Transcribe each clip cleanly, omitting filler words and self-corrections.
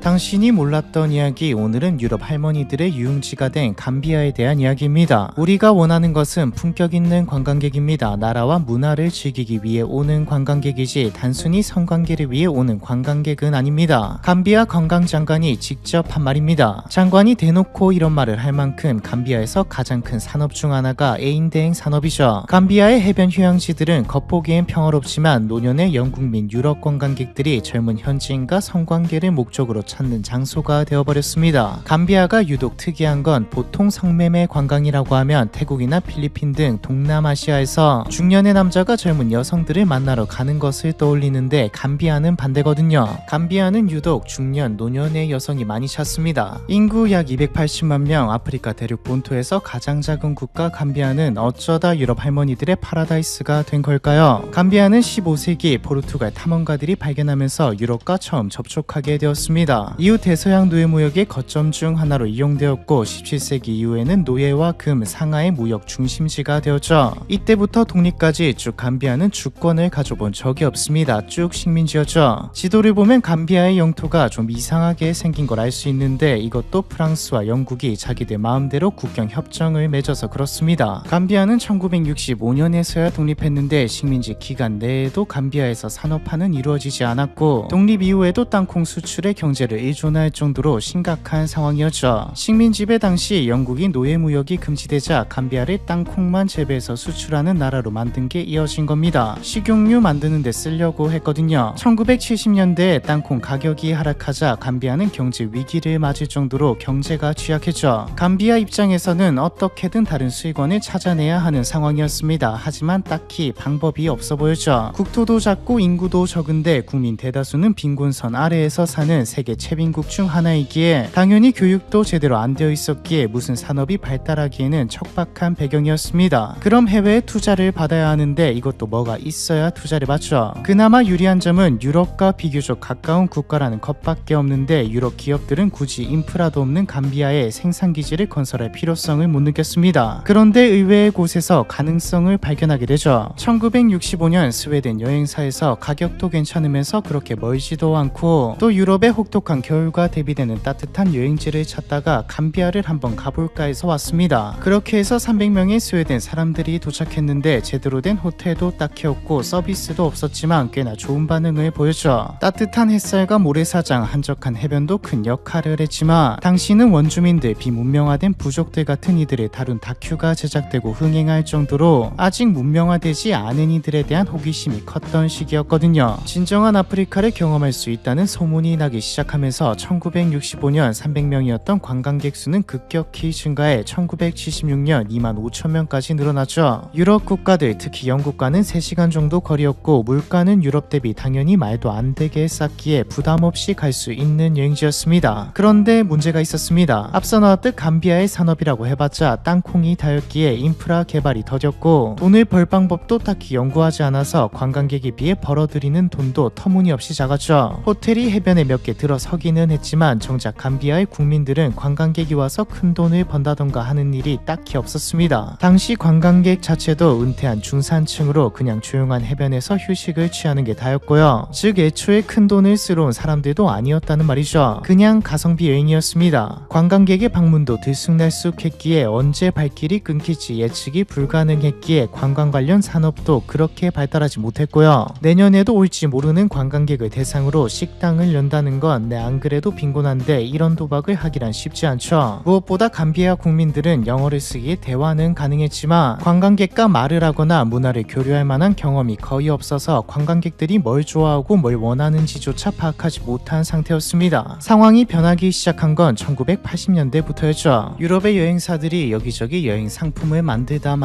당신이 몰랐던 이야기, 오늘은 유럽 할머니들의 유흥지가 된 감비아에 대한 이야기입니다. 우리가 원하는 것은 품격 있는 관광객입니다. 나라와 문화를 즐기기 위해 오는 관광객이지 단순히 성관계를 위해 오는 관광객은 아닙니다. 감비아 관광장관이 직접 한 말입니다. 장관이 대놓고 이런 말을 할 만큼 감비아에서 가장 큰 산업 중 하나가 애인대행 산업이죠. 감비아의 해변 휴양지들은 겉보기엔 평화롭지만 노년의 영국 및 유럽 관광객들이 젊은 현지인과 성관계를 목적으로 찾는 장소가 되어버렸습니다. 감비아가 유독 특이한 건 보통 성매매 관광이라고 하면 태국이나 필리핀 등 동남아시아에서 중년의 남자가 젊은 여성들을 만나러 가는 것을 떠올리는데 감비아는 반대거든요. 감비아는 유독 중년, 노년의 여성이 많이 찾습니다. 인구 약 280만 명, 아프리카 대륙 본토에서 가장 작은 국가 감비아는 어쩌다 유럽 할머니들의 파라다이스가 된 걸까요? 감비아는 15세기 포르투갈 탐험가들이 발견하면서 유럽과 처음 접촉하게 되었습니다. 이후 대서양 노예 무역의 거점 중 하나로 이용되었고 17세기 이후에는 노예와 금, 상하의 무역 중심지가 되었죠. 이때부터 독립까지 쭉 감비아는 주권을 가져본 적이 없습니다. 쭉 식민지였죠. 지도를 보면 감비아의 영토가 좀 이상하게 생긴 걸 알 수 있는데 이것도 프랑스와 영국이 자기들 마음대로 국경 협정을 맺어서 그렇습니다. 감비아는 1965년에서야 독립했는데 식민지 기간 내에도 감비아에서 산업화는 이루어지지 않았고 독립 이후에도 땅콩 수출의 경제를 의존할 정도로 심각한 상황이었죠. 식민지배 당시 영국이 노예 무역이 금지되자 감비아를 땅콩만 재배해서 수출하는 나라로 만든 게 이어진 겁니다. 식용유 만드는 데 쓰려고 했거든요. 1970년대에 땅콩 가격이 하락하자 감비아는 경제 위기를 맞을 정도로 경제가 취약했죠. 감비아 입장에서는 어떻게든 다른 수익원을 찾아내야 하는 상황이었습니다. 하지만 딱히 방법이 없어 보였죠. 국토도 작고 인구도 적은데 국민 대다수는 빈곤선 아래에서 사는 세계 최빈국 중 하나이기에 당연히 교육도 제대로 안 되어 있었기에 무슨 산업이 발달하기에는 척박한 배경이었습니다. 그럼 해외에 투자를 받아야 하는데 이것도 뭐가 있어야 투자를 받죠. 그나마 유리한 점은 유럽과 비교적 가까운 국가라는 것밖에 없는데 유럽 기업들은 굳이 인프라도 없는 감비아에 생산기지를 건설할 필요성을 못 느꼈습니다. 그런데 의외의 곳에서 가능성을 발견하게 되죠. 1965년 스웨덴 여행사에서 가격도 괜찮으면서 그렇게 멀지도 않고 또 유럽의 혹독한 겨울과 대비되는 따뜻한 여행지를 찾다가 감비아를 한번 가볼까 해서 왔습니다. 그렇게 해서 300명의 스웨덴 사람들이 도착했는데 제대로 된 호텔도 딱히 없고 서비스도 없었지만 꽤나 좋은 반응을 보였죠. 따뜻한 햇살과 모래사장, 한적한 해변도 큰 역할을 했지만 당시는 원주민들, 비문명화된 부족들 같은 이들을 다룬 다큐가 제작되고 흥행할 정도로 아직 문명화되지 않은 이들에 대한 호기심이 컸던 시기였거든요. 진정한 아프리카를 경험할 수 있다는 소문이 나기 시작하면서 1965년 300명이었던 관광객 수는 급격히 증가해 1976년 2만 5천 명까지 늘어났죠. 유럽 국가들, 특히 영국과는 3시간 정도 거리였고 물가는 유럽 대비 당연히 말도 안 되게 쌌기에 부담 없이 갈 수 있는 여행지였습니다. 그런데 문제가 있었습니다. 앞서 나왔듯 감비아의 산업이라고 해봤자 땅콩이 다였기에 인프라 개발이 더뎠고 돈을 벌 방법도 딱히 연구하지 않아서 관광객에 비해 벌어들이는 돈도 터무니없이 작았죠. 호텔이 해변에 몇 개 들어서기는 했지만 정작 감비아의 국민들은 관광객이 와서 큰 돈을 번다던가 하는 일이 딱히 없었습니다. 당시 관광객 자체도 은퇴한 중산층으로 그냥 조용한 해변에서 휴식을 취하는 게 다였고요. 즉 애초에 큰 돈을 쓰러 온 사람들도 아니었다는 말이죠. 그냥 가성비 여행이었습니다. 관광객의 방문도 들쑥날쑥했기에 언제 발길이 끊길지 예측이 불가능했기에 관광 관련 산업도 그렇게 발달하지 못했고요. 내년에도 올지 모르는 관광객을 대상으로 식당을 연다는 건 안 그래도 빈곤한데 이런 도박을 하기란 쉽지 않죠. 무엇보다 감비아 국민들은 영어를 쓰기에 대화는 가능했지만 관광객과 말을 하거나 문화를 교류할 만한 경험이 거의 없어서 관광객들이 뭘 좋아하고 뭘 원하는지조차 파악하지 못한 상태였습니다. 상황이 변하기 시작한 건 1980년대부터였죠. 유럽의 여행사들이 여기저기 여행 상품을 만들다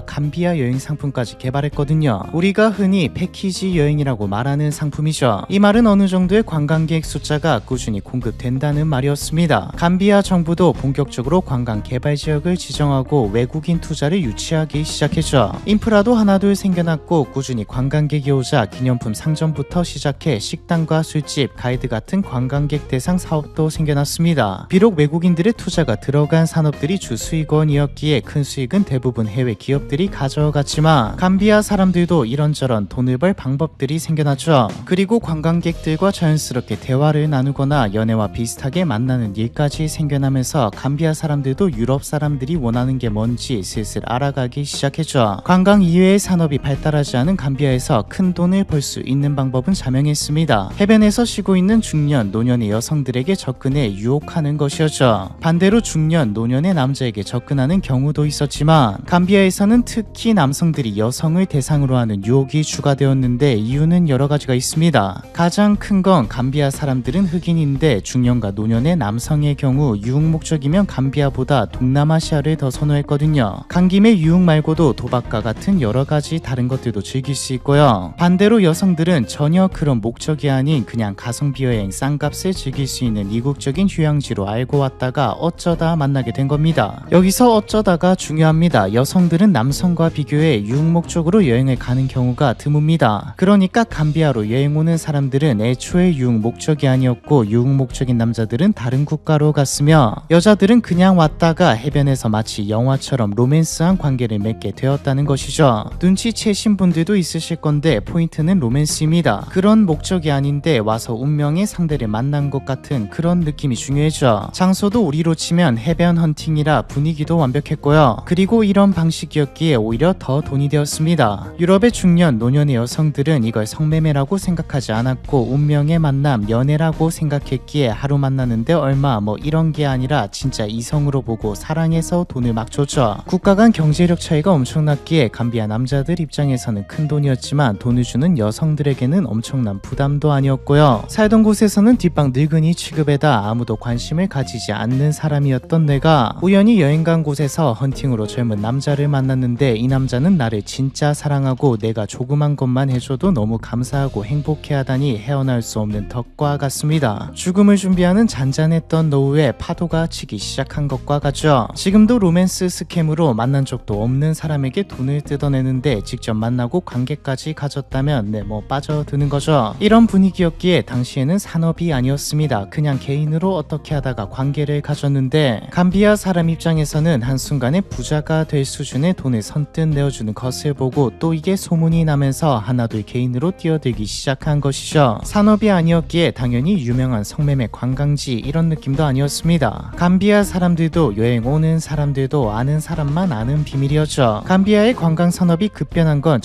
감비아 여행 상품까지 개발했거든요. 우리가 흔히 패키지 여행이라고 말하는 상품이죠. 이 말은 어느 정도의 관광객 숫자가 꾸준히 공급된다는 말이었습니다. 감비아 정부도 본격적으로 관광 개발 지역을 지정하고 외국인 투자를 유치하기 시작했죠. 인프라도 하나둘 생겨났고 꾸준히 관광객이 오자 기념품 상점부터 시작해 식당과 술집, 가이드 같은 관광객 대상 사업도 생겨났습니다. 비록 외국인들의 투자가 들어간 산업들이 주 수익원이었기에 큰 수익은 대부분 해외 기업들이 가져갔지만 감비아 사람들도 이런저런 돈을 벌 방법들이 생겨났죠. 그리고 관광객들과 자연스럽게 대화를 나누 나누거나 연애와 비슷하게 만나는 일까지 생겨나면서 감비아 사람들도 유럽 사람들이 원하는 게 뭔지 슬슬 알아가기 시작했죠. 관광 이외의 산업이 발달하지 않은 감비아에서 큰 돈을 벌 수 있는 방법은 자명했습니다. 해변에서 쉬고 있는 중년, 노년의 여성들에게 접근해 유혹하는 것이었죠. 반대로 중년, 노년의 남자에게 접근하는 경우도 있었지만 감비아에서는 특히 남성들이 여성을 대상으로 하는 유혹이 추가되었는데 이유는 여러 가지가 있습니다. 가장 큰 건 감비아 사람들은 흑인인데 중년과 노년의 남성의 경우 유혹 목적이면 감비아보다 동남아시아를 더 선호했거든요. 간 김에 유혹 말고도 도박과 같은 여러 가지 다른 것들도 즐길 수 있고요. 반대로 여성들은 전혀 그런 목적이 아닌 그냥 가성비 여행 싼값을 즐길 수 있는 이국적인 휴양지로 알고 왔다가 어쩌다 만나게 된 겁니다. 여기서 어쩌다가 중요합니다. 여성들은 남성과 비교해 유흥 목적으로 여행을 가는 경우가 드뭅니다. 그러니까 감비아로 여행 오는 사람들은 애초에 유흥 목적이 아니었고 유흥 목적인 남자들은 다른 국가로 갔으며 여자들은 그냥 왔다가 해변에서 마치 영화처럼 로맨스한 관계를 맺게 되었다는 것이죠. 눈치채신 분들도 있으실 건데 포인트는 로맨스입니다. 그런 목적이 아닌데 와서 운명의 상대를 만난 것 같은 그런 느낌이 중요해져. 장소도 우리로 치면 해변 헌팅이라 분위기도 완벽했고요. 그리고 이런 방식이었기에 오히려 더 돈이 되었습니다. 유럽의 중년, 노년의 여성들은 이걸 성매매라고 생각하지 않았고 운명의 만남, 연애라고 생각했기에 하루 만나는데 얼마 뭐 이런 게 아니라 진짜 이성으로 보고 사랑해서 돈을 막 줬죠. 국가 간 경제력 차이가 엄청났기에 감비아 남자들 입장에서는 큰 돈이었지만 돈을 주는 여성들에게는 엄청난 부담도 아니었고요. 살던 곳에서는 뒷방 늙은이 취급에다 아무도 관심을 가지지 않는 사람이었던 내가 우연히 여행 간 곳에서 헌팅으로 젊은 남자를 만났는데 이 남자는 나를 진짜 사랑하고 내가 조그만 것만 해줘도 너무 감사하고 행복해하다니 헤어날 수 없는 덕과 같습니다. 죽음을 준비하는 잔잔했던 노후에 파도가 치기 시작한 것과 같죠. 지금도 로맨스 스캠으로 만난 적도 없는 사람에게 돈을 뜯어내는데 직접 만나고 관계까지 가졌다면 뭐 빠져드는 거죠. 이런 분위기였기에 당시에는 산업이 아니었습니다. 그냥 개인으로 어떻게 하다가 관계를 가졌는데 감비아 사람 입장에서는 한순간에 부자가 될 수준의 돈을 선뜻 내어주는 것을 보고 또 이게 소문이 나면서 하나둘 개인으로 뛰어들기 시작한 것이죠. 산업이 아니었기에 당연히 유명한 성매매 관광지 이런 느낌도 아니었습니다. 감비아 사람들도 여행 오는 사람들도 아는 사람만 아는 비밀이었죠. 감비아의 관광 산업이 급변한 건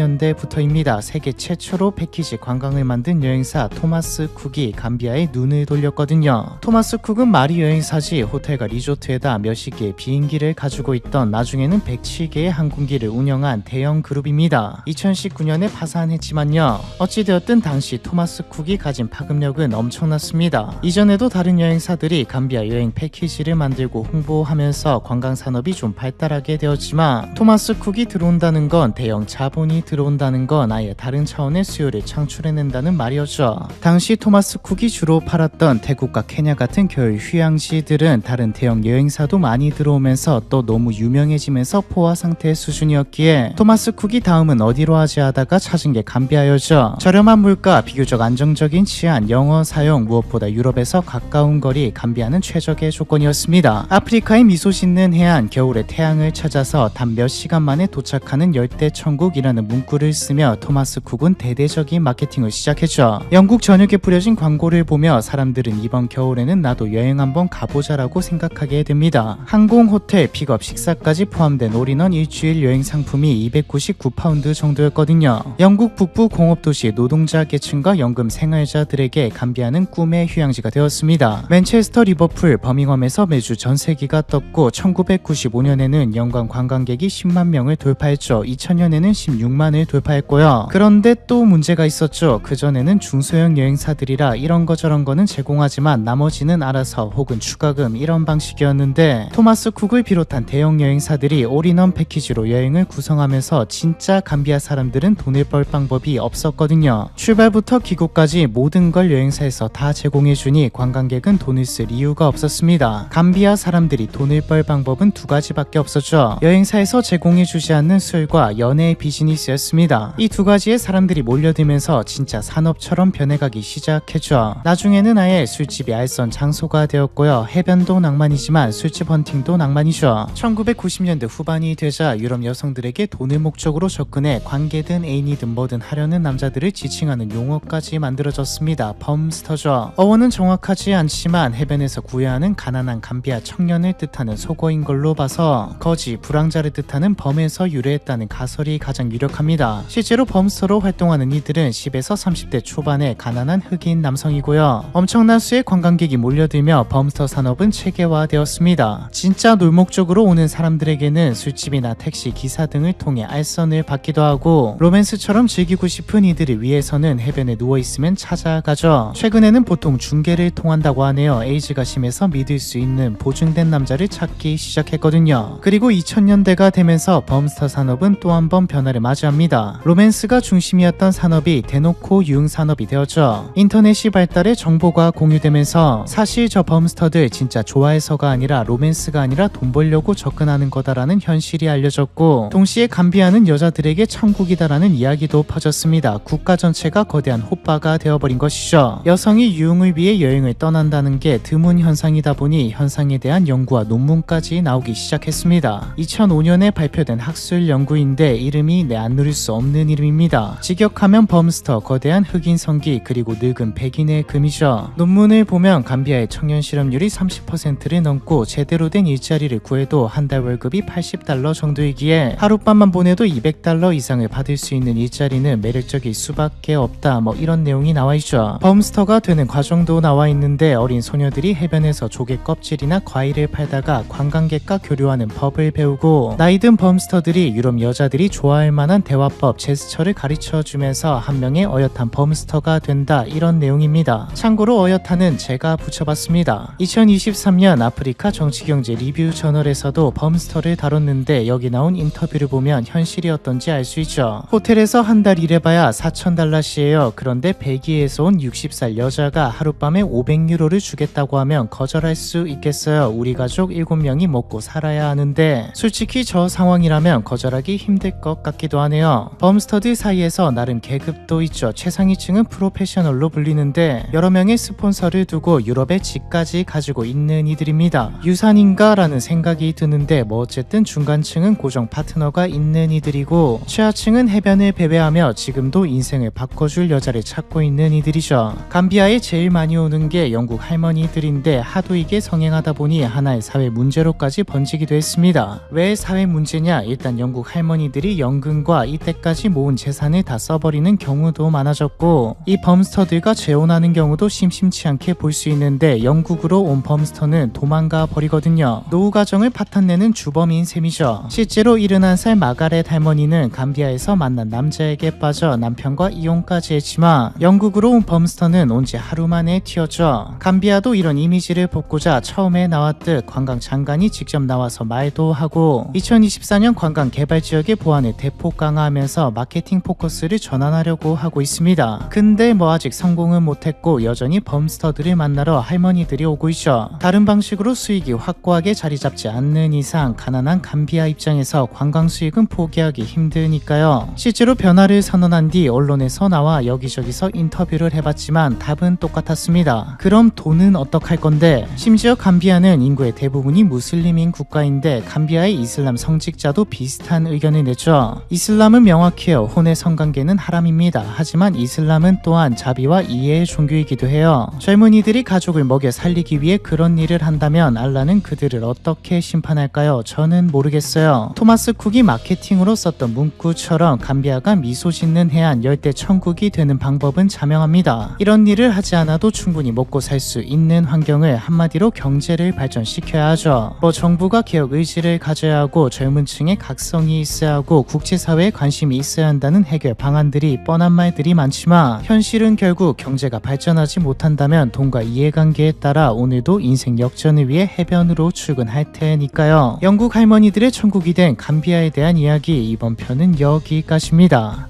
1990년대부터입니다. 세계 최초로 패키지 관광을 만든 여행사 토마스 쿡이 감비아에 눈을 돌렸거든요. 토마스 쿡은 말이 여행사지 호텔과 리조트에다 몇십 개의 비행기를 가지고 있던 나중에는 107개의 항공기를 운영한 대형 그룹입니다. 2019년에 파산했지만요. 어찌되었든 당시 토마스 쿡이 가진 파급력은 엄청났습니다. 이전에도 다른 여행사들이 감비아 여행 패키지를 만들고 홍보하면서 관광산업이 좀 발달하게 되었지만 토마스 쿡이 들어온다는 건 대형 자본이 들어온다는 건 아예 다른 차원의 수요를 창출해낸다는 말이었죠. 당시 토마스 쿡이 주로 팔았던 태국과 케냐 같은 겨울 휴양지들은 다른 대형 여행사도 많이 들어오면서 또 너무 유명해지면서 포화 상태 수준이었기에 토마스 쿡이 다음은 어디로 하지 하다가 찾은 게 감비아였죠. 저렴한 물가, 비교적 안정적인 치안, 영어 사용, 무엇보다 유럽에서 가까운 거리, 감비아는 최적의 조건이었습니다. 아프리카의 미소 짓는 해안, 겨울에 태양을 찾아서 단 몇 시간 만에 도착하는 열대 천국이라는 문구를 쓰며 토마스 쿡은 대대적인 마케팅을 시작했죠. 영국 전역에 뿌려진 광고를 보며 사람들은 이번 겨울에는 나도 여행 한번 가보자라고 생각하게 됩니다. 항공, 호텔, 픽업, 식사까지 포함된 올인원 일주일 여행 상품이 299파운드 정도였거든요. 영국 북부 공업도시 노동자 계층과 연금 생활자들에게 감비아는 꿈의 휴양지가 되었습니다. 맨체스터, 리버풀, 버밍엄에서 매주 전세기가 떴고 1995년에는 연간 관광객이 10만 명을 돌파했죠. 2000년에는 16만을 돌파했고요. 그런데 또 문제가 있었죠. 그전에는 중소형 여행사들이라 이런 거 저런 거는 제공하지만 나머지는 알아서 혹은 추가금 이런 방식이었는데 토마스 쿡을 비롯한 대형 여행사들이 올인원 패키지로 여행을 구성하면서 진짜 감비아 사람들은 돈을 벌 방법이 없었거든요. 출발부터 귀국까지 모든 걸 여행사에서 다 제공해주니 관광객은 돈을 쓸 이유가 없었습니다. 감비아 사람들이 돈을 벌 방법은 두 가지밖에 없었죠. 여행사에서 제공해주지 않는 술과 연애 비즈니스였습니다. 이 두 가지에 사람들이 몰려들면서 진짜 산업처럼 변해가기 시작했죠. 나중에는 아예 술집이 알선 장소가 되었고요. 해변도 낭만이지만 술집 헌팅도 낭만이죠. 1990년대 후반이 되자 유럽 여성들에게 돈을 목적으로 접근해 관계든 애인이든 뭐든 하려는 남자들을 지칭하는 용어까지 만들어졌습니다. 범스터죠. 어원은 정확하지 않지만 해변에서 구애하는 가난한 감비아 청년을 뜻하는 속어인 걸로 봐서 거지, 불황자를 뜻하는 범에서 유래했다는 가설이 가장 유력합니다. 실제로 범스터로 활동하는 이들은 10에서 30대 초반의 가난한 흑인 남성이고요. 엄청난 수의 관광객이 몰려들며 범스터 산업은 체계화되었습니다. 진짜 놀목 쪽으로 오는 사람들에게는 술집이나 택시 기사 등을 통해 알선을 받기도 하고, 로맨스처럼 즐기고 싶은 이들을 위해서는 해변에 누워있으면 찾아가죠. 최근에는 보통 중개를 통한다고 하네요. 에이즈가 심해서 믿을 수 있는 보증된 남자를 찾기 시작했거든요. 그리고 2000년대가 되면서 범스터 산업은 또 한 번 변화를 맞이합니다. 로맨스가 중심이었던 산업이 대놓고 유흥 산업이 되었죠. 인터넷이 발달해 정보가 공유되면서 사실 저 범스터들 진짜 좋아해서가 아니라 로맨스가 아니라 돈 벌려고 접근하는 거다라는 현실이 알려졌고, 동시에 감비아는 여자들에게 천국이다라는 이야기도 퍼졌습니다. 국가 전체가 거대한 호빠가 되어버린 것이죠. 여성이 유흥을 위해 여행을 떠난다는 게 드문 현상이다 보니 현상에 대한 연구와 논문까지 나오기 시작했습니다. 2005년에 발표된 학술 연구인데 이름이 내 안 누릴 수 없는 이름입니다. 직역하면 범스터, 거대한 흑인 성기, 그리고 늙은 백인의 금이죠. 논문을 보면 감비아의 청년 실업률이 30%를 넘고 제대로 된 일자리를 구해도 한 달 월급이 $80 정도이기에 하룻밤만 보내도 $200 이상을 받을 수 있는 일자리는 매력적일 수밖에 없다, 뭐 이런 내용이 나와있죠. 범스터가 되는 과정도 나와있는데 어린 소녀들이 해변에서 조개 껍질이나 과일을 팔다가 관광객과 교류하는 법을 배우고, 나이든 범스터들이 유럽 여자들이 좋아할 만한 대화법, 제스처를 가르쳐주면서 한 명의 어엿한 범스터가 된다, 이런 내용입니다. 참고로 어엿한은 제가 붙여봤습니다. 2023년 아프리카 정치경제 리뷰 저널에서도 범스터를 다뤘는데 여기 나온 인터뷰를 보면 현실이 어떤지 알 수 있죠. 호텔에서 한 달 일해봐야 $4,000이에요. 그런데 벨기에에서 온 60살 여자가 하룻밤에 500유로를 주겠다고 하면 거절할 수 있겠어요. 우리 가족 7명이 먹고 살아야 하는데, 솔직히 저 상황이라면 거절하기 힘들 것 같기도 하네요. 범스터들 사이에서 나름 계급도 있죠. 최상위층은 프로페셔널로 불리는데 여러 명의 스폰서를 두고 유럽의 집까지 가지고 있는 이들입니다. 유산인가 라는 생각이 드는데 뭐 어쨌든 중간층은 고정 파트너가 있는 이들이고, 최하층은 해변을 배회하며 지금도 인생을 바꿔줄 여자를 찾고 있는 이들이죠. 감비아에 제일 많이 오는 게 영국 할머니들인데 하도 이게 성행하다 보니 하나의 사회 문제로까지 번지기도 했습니다. 왜 사회 문제냐? 일단 영국 할머니들이 연금과 이때까지 모은 재산을 다 써버리는 경우도 많아졌고, 이 범스터들과 재혼하는 경우도 심심치 않게 볼 수 있는데 영국으로 온 범스터는 도망가 버리거든요. 노후 가정을 파탄내는 주범인 셈이죠. 실제로 71살 마가렛 할머니는 감비아에서 만난 남자에게 빠져 남편과 이혼까지 했지만 영국으로 온 범스터는 온 지 하루 만에 튀었죠. 감비아도 이런 이미지를 뽑고자 처음에 나왔듯 관광 장관이 직접 나와서 말도 하고, 2024년 관광 개발 지역의 보안을 대폭 강화하면서 마케팅 포커스를 전환하려고 하고 있습니다. 근데 뭐 아직 성공은 못했고 여전히 범스터들을 만나러 할머니들이 오고 있죠. 다른 방식으로 수익이 확고하게 자리 잡지 않는 이상 가난한 감비아 입장에서 관광 수익은 포기하기 힘드니까요. 실제로 변화를 선언한 뒤 언론에서 나와 여기저기서 인터뷰를 해봤지만 답은 똑같았습니다. 그럼 돈은 어떡할 건데? 심지어 감비아는 인구의 대부분이 무슬림인 국가인데 감비아의 이슬람 성직자도 비슷한 의견을 냈죠. 이슬람은 명확해요. 혼의 성관계는 하람입니다. 하지만 이슬람은 또한 자비와 이해의 종교이기도 해요. 젊은이들이 가족을 먹여 살리기 위해 그런 일을 한다면 알라는 그들을 어떻게 심판할까요? 저는 모르겠어요. 토마스 쿡이 마케팅으로 썼던 문구처럼 감비아가 미소 짓는 해안 열대 천국이 되는 방법은 자명합니다. 이런 일을 하지 않아도 충분히 먹고 살 수 있는 환경을, 한마디로 경제를 발전시켜야 하죠. 뭐 정부가 개혁 의지를 가져야 하고 젊은 층의 각성이 있어야 하고 국제사회에 관심이 있어야 한다는 해결 방안들이 뻔한 말들이 많지만 현실은 결국 경제가 발전하지 못한다면 돈과 이해관계에 따라 오늘도 인생 역전을 위해 해변으로 출근할 테니까요. 영국 할머니들의 천국이 된 감비아에 대한 이야기, 이번 편은 여기까지입니다.